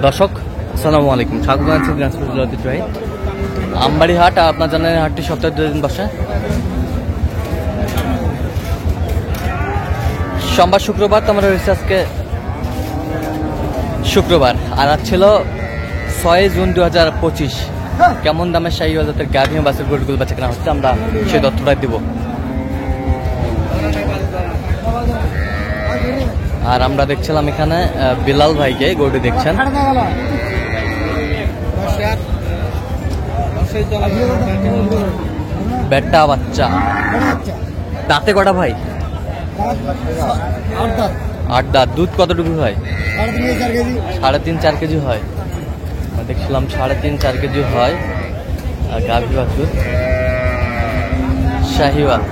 দর্শক আসসালামু আলাইকুম, স্বাগত জানাচ্ছি দিনাজপুর জেলার ঐতিহ্যবাহী আমবাড়ি হাট। আপনার জানেন হাটটি সপ্তাহে 2 দিন বসে, সোমবার শুক্রবার। তো আমরা রয়েছে আজকে শুক্রবার, আর আজ ছিল 6 জুন 2025। কেমন দামের শাহীওয়াল জাতের গাভী বাছুর গরুগুলো বেচা কেনা হচ্ছে, আমরা সেই তথ্যটাই দিব। আর আমরা দেখছিলাম এখানে বিলাল ভাইকে গরুটি দেখছেন। বেটা বাচ্চা, দাঁতে কটা ভাই? 8 দাঁত। দুধ কতটুকু হয়? 3.5-4 কেজি হয়। দেখছিলাম 3.5-4 কেজি হয়। আর গাভী বাছুর শাহীওয়াল।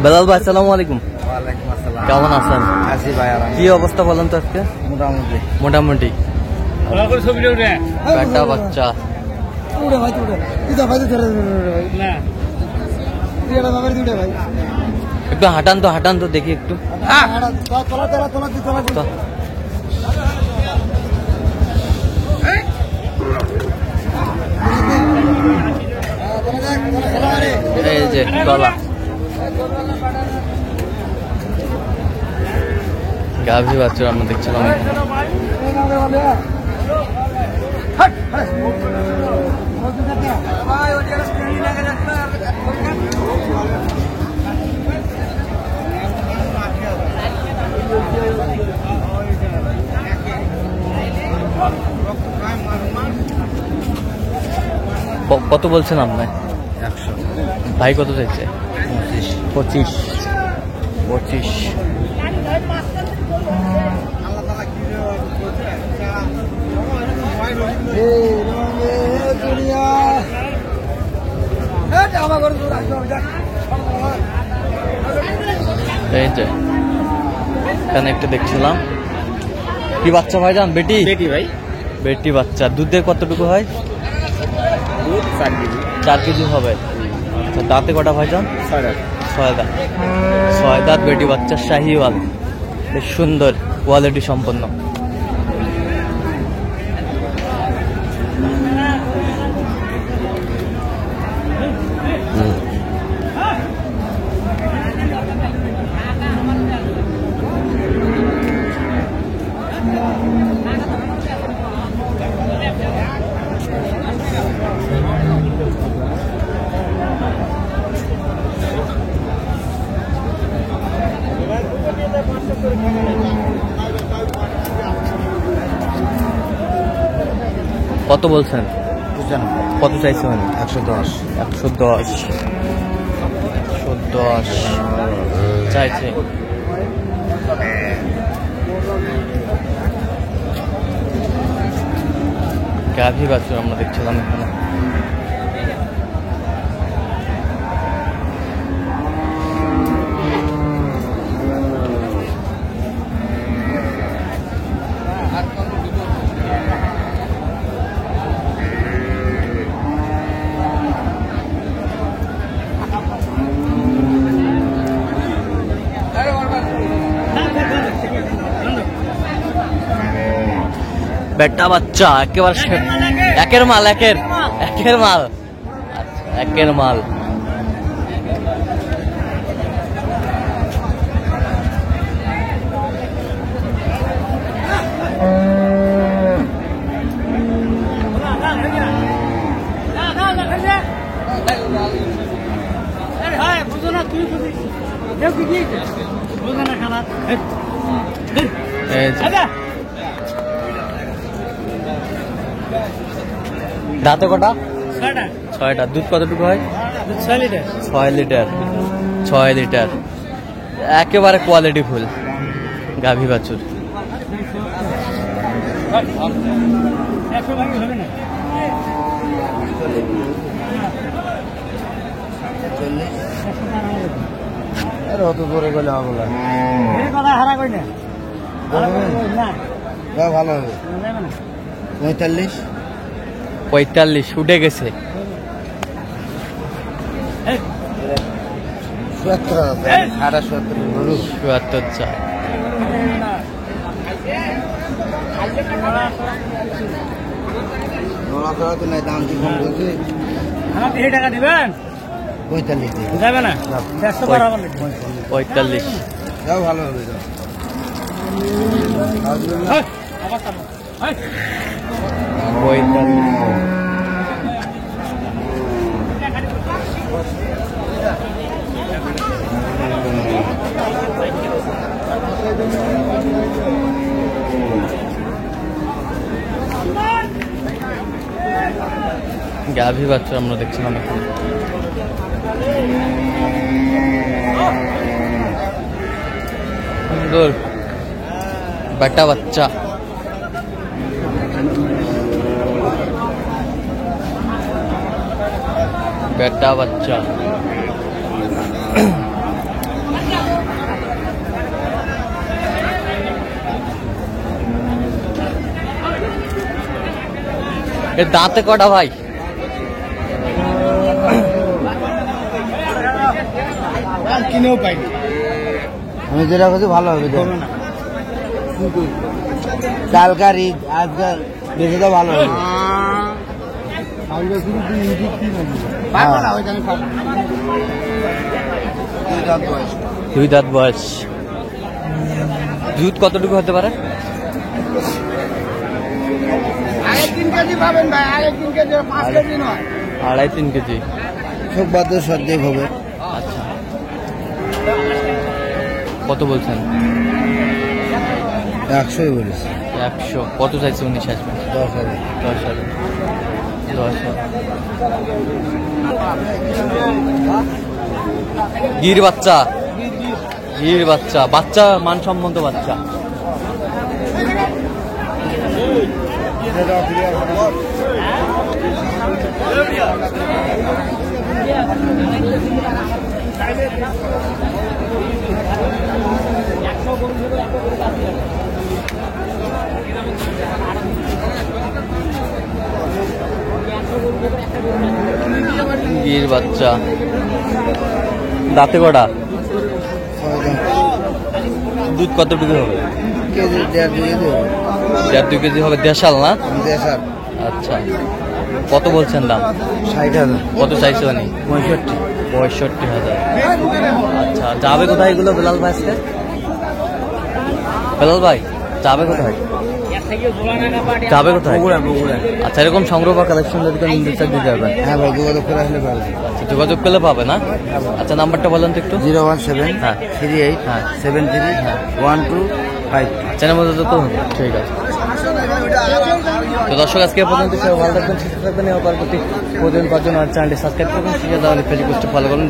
বেলাল ভাই আসসালামু আলাইকুম। কেমন আছেন? কি অবস্থা বলেন তো আজকে? মোটামুটি। বেটা বাচ্চা, একটু হাঁটান তো দেখি একটু। এই যে গলা, গাভী বাচ্চা আমরা দেখছিলাম। কত বলছেন আপনার? 100। ভাই কত চাইছে? 25। এই যে এখানে একটা দেখছিলাম, কি বাচ্চা ভাই জান? বেটি ভাই, বেটি বাচ্চা। দুধের কতটুকু হয়? 4 কেজি হবে। দাঁতে কটা ভাই যান? 6 দাঁত। 6 দাঁত বেটি বাচ্চা শাহীওয়াল, বেশ সুন্দর কোয়ালিটি সম্পন্ন। কত বলছেন? কত চাইছেন? 110 চাইছে। গাভী বাছুর আমরা দেখছিলাম এখানে। বেটা বাচ্চা একেবারে একের মাল। আচ্ছা, একের মাল। দাঁতে কটা? 6টা। দুধ কতটুকু হয়? 6 লিটার। একেবারে কোয়ালিটি ফুল গাভী বাছুর। অত দূরে গেলে হবে না, ভালো হবে। 45 উঠে গেছে। চুয়াত্তর চা। টাকা দিবেন 45 যাবে না 45। ভালো হবে। গাভী বাচ্চা আমরা দেখছিলাম এখানে। সুন্দর বেটা বাচ্চা। বেটা বাচ্চা এর দাঁতে কটা ভাই? কিনেও পাইনি। আমি যেটা করছি ভালো হবে। কালকার ঈদ আজকাল বেশি তো ভালো হবে। দুই দাঁত বয়স। দুধ কতটুকু হতে পারে? 3 কেজি পাবেন ভাই, 3 কেজি 5 কেজি নয়, 2.5-3 কেজি। সব বাদ সর্দেক হবে। আচ্ছা, কত বলছেন? 100 বলেছে। 100। কত চাইছে উনি শেষ? 10,000। 10,000। 10,000। গির বাচ্চা, গির বাচ্চা, বাচ্চা মানসম্মত বাচ্চা। গির বাচ্চা, দাঁতে কটা? দুধ কতটুকু হবে? কেজি 1.5-2 কেজি হবে। দেশাল না? দেশাল। আচ্ছা, কত বলছেন দাম? 60,000। কত চাইছে উনি? 65,000। আচ্ছা, যাবে কোথায় এগুলো বেলাল ভাই আজকে? বেলাল ভাই যাবে কোথায়? যাবে কোথায়? আচ্ছা, এরকম সংগ্রহ বা কালেকশন যদি কেউ নিতে চায় দিতে পারবেন? হ্যাঁ ভাই, যোগাযোগ করে আসলে পারবে। আচ্ছা, যোগাযোগ করলে পাবে না? আচ্ছা, নাম্বারটা বলেন তো একটু। 017 হ্যাঁ 38 হ্যাঁ 73 হ্যাঁ 1252। চ্যানেল মধ্যে তো ঠিক আছে। তো দর্শক, আজকে পর্যন্ত সবাই ভালো থাকবেন, সুস্থ থাকবেন এবং পরবর্তী প্রতিদিন পাওয়ার জন্য আমার চ্যানেলটি সাবস্ক্রাইব করবেন, শিখে দেওয়া ফেসবুক পেজটি ফলো করবেন।